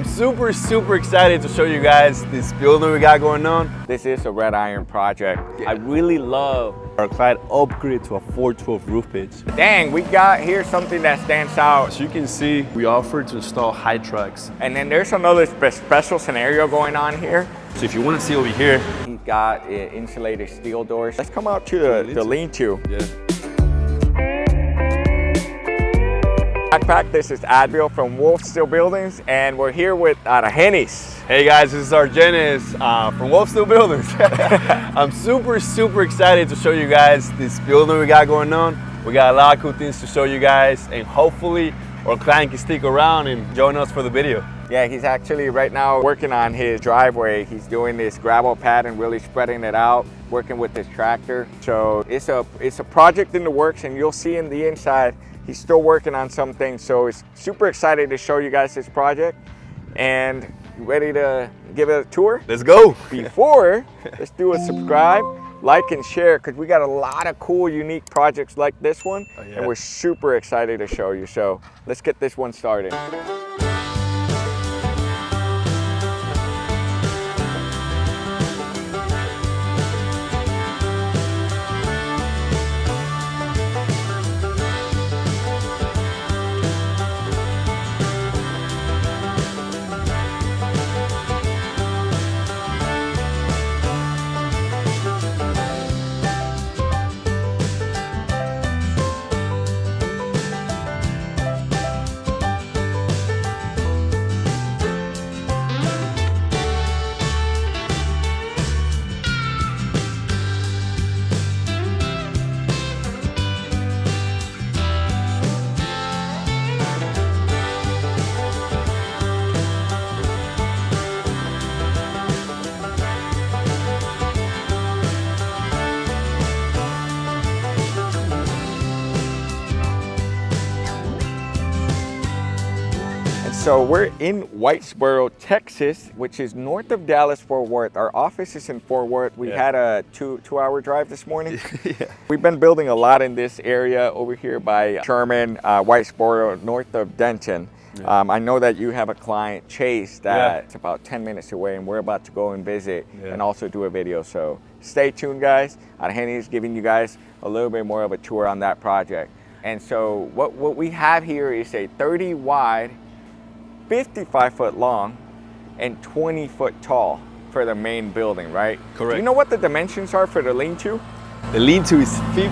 I'm super excited to show you guys this building we got going on. This is a red iron project. I really love our client upgrade to a 412 roof pitch. Dang, we got here something that stands out. As you can see, we offer to install high tracks. And then there's another special scenario going on here. So if you want to see over here, he's got insulated steel doors. Let's come out to the lean-to. Yeah. Backpack, this is Adbeel from WolfSteel Buildings, and we're here with Argenis. Hey guys, this is Argenis from WolfSteel Buildings. I'm super excited to show you guys this building we got going on. We got a lot of cool things to show you guys, and hopefully our client can stick around and join us for the video. Yeah, he's actually right now working on his driveway. He's doing this gravel pad and really spreading it out, working with his tractor. So it's a project in the works, and you'll see in the inside he's still working on some things. So it's super excited to show you guys this project, and ready to give it a tour? Let's go. Before, let's do a subscribe, like, and share, because we got a lot of cool, unique projects like this one, and we're super excited to show you. So let's get this one started. So we're in Whitesboro, Texas, which is north of Dallas-Fort Worth. Our office is in Fort Worth. We had a two-hour drive this morning. We've been building a lot in this area over here by Sherman, Whitesboro, north of Denton. I know that you have a client, Chase, that's about 10 minutes away, and we're about to go and visit and also do a video. So stay tuned, guys. Argenis is giving you guys a little bit more of a tour on that project. And so what we have here is a 30 wide, 55 foot long, and 20 foot tall for the main building, right? Correct. Do you know what the dimensions are for the lean-to? The lean-to is 15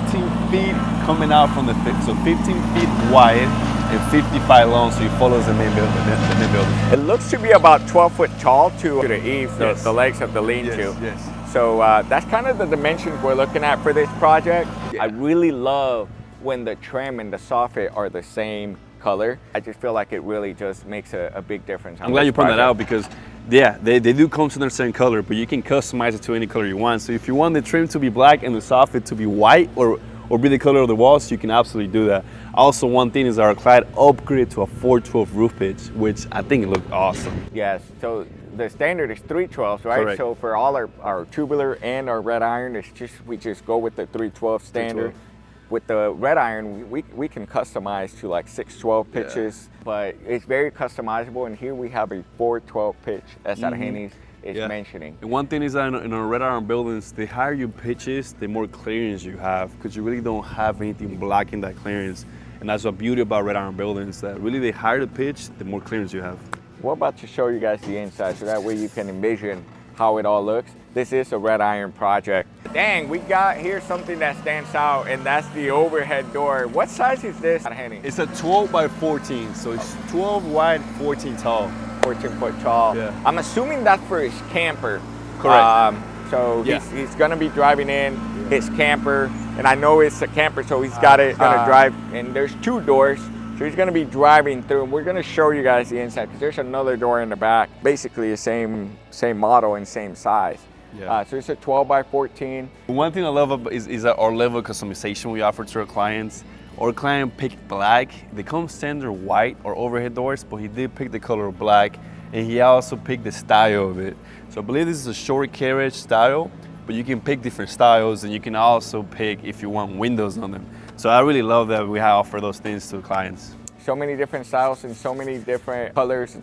feet coming out from the so 15 feet wide and 55 long, so it follows the main building. It looks to be about 12 foot tall to the eaves, the legs of the lean-to. Yes. So that's kind of the dimensions we're looking at for this project. I really love when the trim and the soffit are the same color. I just feel like it really just makes a big difference. I'm glad you pointed that out, because they do come to the same color, but you can customize it to any color you want. So if you want the trim to be black and the soffit to be white or be the color of the walls, you can absolutely do that. Also, one thing is our client upgrade to a 412 roof pitch, which I think it looked awesome. Yes, so the standard is 312s, right? Correct. So for all our tubular and our red iron, we just go with the 312 standard. 312. With the red iron, we can customize to like 612 pitches, but it's very customizable. And here we have a 412 pitch, as Argenis is mentioning. And one thing is that in our red iron buildings, the higher your pitches, the more clearance you have, because you really don't have anything blocking that clearance. And that's the beauty about red iron buildings, that really the higher the pitch, the more clearance you have. We're about to show you guys the inside, so that way you can envision how it all looks. This is a red iron project. Dang, we got here something that stands out, and that's the overhead door. What size is this, Argenis? It's a 12 by 14, so it's 12 wide, 14 tall. 14 foot tall. Yeah. I'm assuming that's for his camper. Correct. So he's gonna be driving in his camper, and I know it's a camper, so he's gonna drive, and there's two doors. So he's gonna be driving through, and we're gonna show you guys the inside, because there's another door in the back, basically the same model and same size. So it's a 12 by 14. One thing I love is our level of customization we offer to our clients. Our client picked black. They come standard white or overhead doors, but he did pick the color of black, and he also picked the style of it. So I believe this is a short carriage style, but you can pick different styles, and you can also pick if you want windows on them. So I really love that we offer those things to clients. So many different styles and so many different colors.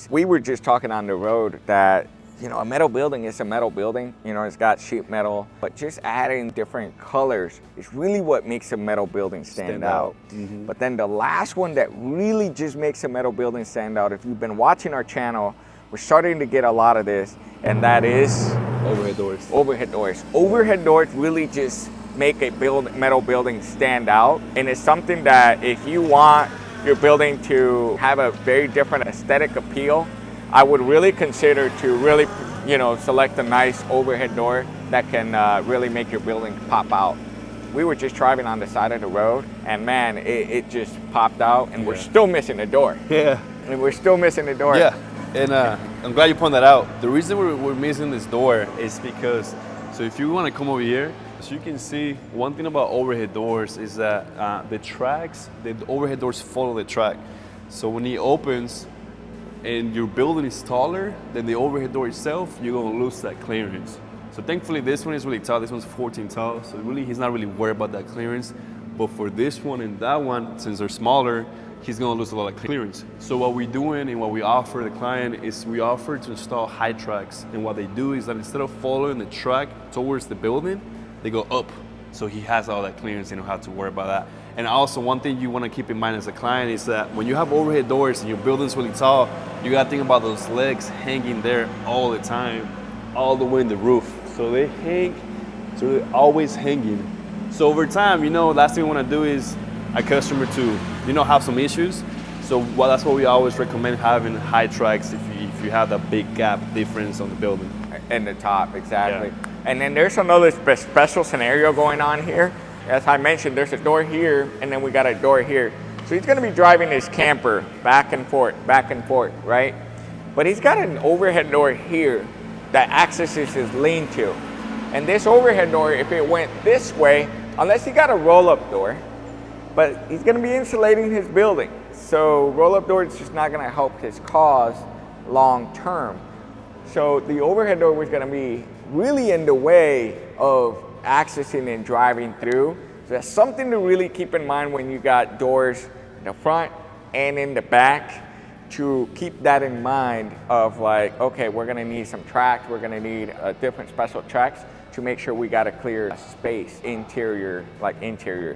We were just talking on the road that, you know, a metal building is a metal building. You know, it's got sheet metal, but just adding different colors is really what makes a metal building stand out. Mm-hmm. But then the last one that really just makes a metal building stand out, if you've been watching our channel, we're starting to get a lot of this, and that is Overhead doors. Overhead doors. Overhead doors really just make a metal building stand out, and it's something that if you want your building to have a very different aesthetic appeal, I would really consider to really, you know, select a nice overhead door that can really make your building pop out. We were just driving on the side of the road, and man, it just popped out, and we're still missing the door. Yeah. And we're still missing the door. Yeah, and I'm glad you pointed that out. The reason we're missing this door is because, so if you want to come over here, so you can see one thing about overhead doors is that the overhead doors follow the track. So when it opens and your building is taller than the overhead door itself, you're gonna lose that clearance. So thankfully this one is really tall, this one's 14 tall, so really he's not really worried about that clearance. But for this one and that one, since they're smaller, he's gonna lose a lot of clearance. So what we're doing and what we offer the client is we offer to install high tracks. And what they do is that instead of following the track towards the building, they go up. So he has all that clearance and you don't have to worry about that. And also one thing you wanna keep in mind as a client is that when you have overhead doors and your building's really tall, you gotta think about those legs hanging there all the time, all the way in the roof. So they hang, so they're always hanging. So over time, you know, last thing we wanna do is a customer to, you know, have some issues. So that's what we always recommend, having high tracks if you have that big gap difference on the building. In the top, exactly. Yeah. And then there's another special scenario going on here. As I mentioned, there's a door here, and then we got a door here. So he's gonna be driving his camper back and forth, right? But he's got an overhead door here that accesses his lean-to. And this overhead door, if it went this way, unless he got a roll-up door, but he's gonna be insulating his building. So roll-up door is just not gonna help his cause long-term. So the overhead door was gonna be really in the way of accessing and driving through. So that's something to really keep in mind when you got doors in the front and in the back, to keep that in mind of like, okay, we're gonna need some tracks, we're gonna need different special tracks to make sure we got a clear space interior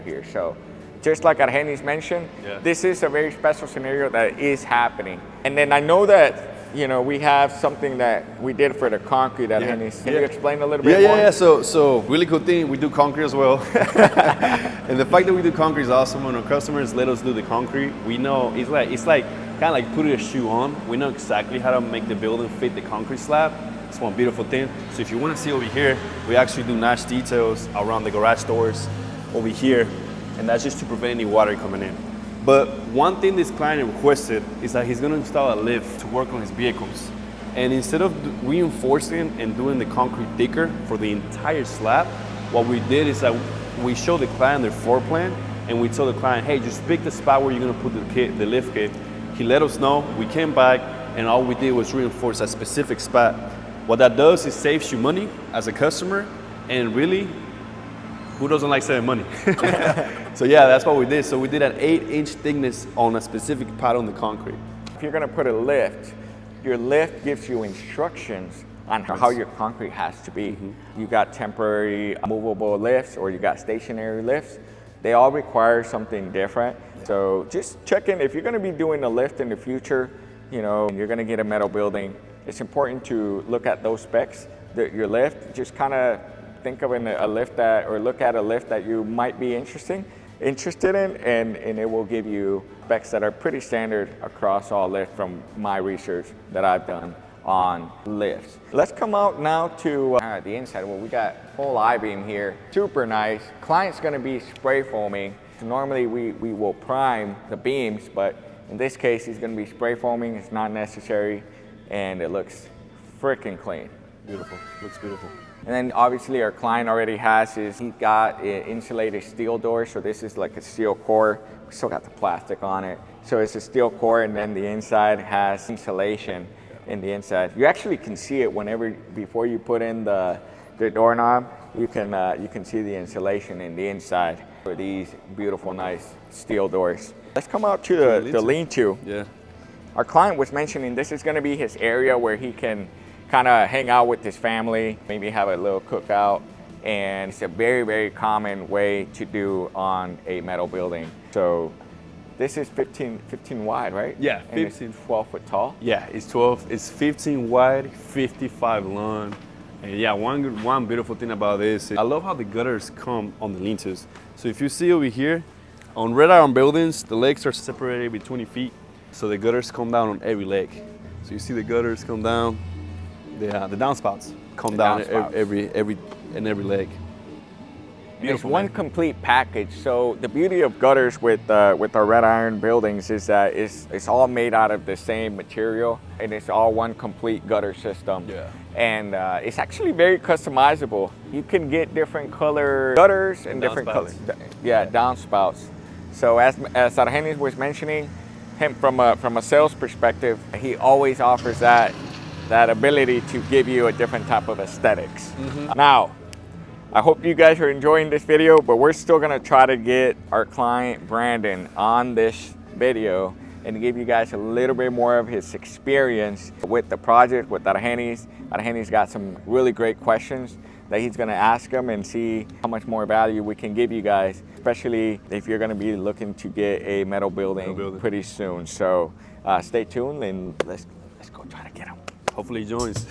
here. So just like Argenis mentioned, this is a very special scenario that is happening. And then I know that, you know, we have something that we did for the concrete at Argenis. Can you explain a little bit more? Yeah. So really cool thing, we do concrete as well. And the fact that we do concrete is awesome. When our customers let us do the concrete, we know it's like kind of like putting a shoe on. We know exactly how to make the building fit the concrete slab. It's one beautiful thing. So if you want to see over here, we actually do notch details around the garage doors over here, and that's just to prevent any water coming in. But one thing this client requested is that he's going to install a lift to work on his vehicles. And instead of reinforcing and doing the concrete thicker for the entire slab, what we did is that we showed the client their floor plan, and we told the client, hey, just pick the spot where you're going to put the lift kit. He let us know, we came back, and all we did was reinforce a specific spot. What that does is saves you money as a customer, and really, who doesn't like saving money? So yeah, that's what we did. So we did an 8-inch thickness on a specific part on the concrete. If you're gonna put a lift, your lift gives you instructions on how your concrete has to be. You got temporary movable lifts, or you got stationary lifts. They all require something different. So just check in, if you're gonna be doing a lift in the future, you know, you're gonna get a metal building, it's important to look at those specs. Your lift, just kind of think of a lift that, or look at a lift that you might be interested in, and it will give you specs that are pretty standard across all lifts from my research that I've done on lifts. Let's come out now to the inside. Well, we got full I-beam here, super nice. Client's gonna be spray foaming. Normally we will prime the beams, but in this case he's gonna be spray foaming. It's not necessary, and it looks freaking clean. Beautiful, looks beautiful. And then obviously our client already has he's got insulated steel doors. So this is like a steel core. We still got the plastic on it. So it's a steel core, and then the inside has insulation in the inside. You actually can see it before you put in the doorknob, you can see the insulation in the inside for these beautiful, nice steel doors. Let's come out to the lean-to. Yeah. Our client was mentioning this is going to be his area where he can kind of hang out with his family, maybe have a little cookout. And it's a very, very common way to do on a metal building. So this is 15 wide, right? Yeah, 15. And it's 12 foot tall? Yeah, it's 12. It's 15 wide, 55 long. And yeah, one beautiful thing about this, I love how the gutters come on the lean-tos. So if you see over here, on red iron buildings, the legs are separated with 20 feet. So the gutters come down on every leg. So you see the gutters come down, the downspouts come down every leg. It's one complete package. So the beauty of gutters with our red iron buildings is that it's all made out of the same material, and it's all one complete gutter system. Yeah. And it's actually very customizable. You can get different color gutters and different colors. Yeah, downspouts. So as Argenis was mentioning, him from a sales perspective, he always offers that ability to give you a different type of aesthetics. Now, I hope you guys are enjoying this video, but we're still gonna try to get our client Brandon on this video and give you guys a little bit more of his experience with the project, with Argenis. Argenis got some really great questions that he's gonna ask him and see how much more value we can give you guys, especially if you're gonna be looking to get a metal building pretty soon. So stay tuned and let's go try to get him. Hopefully he joins.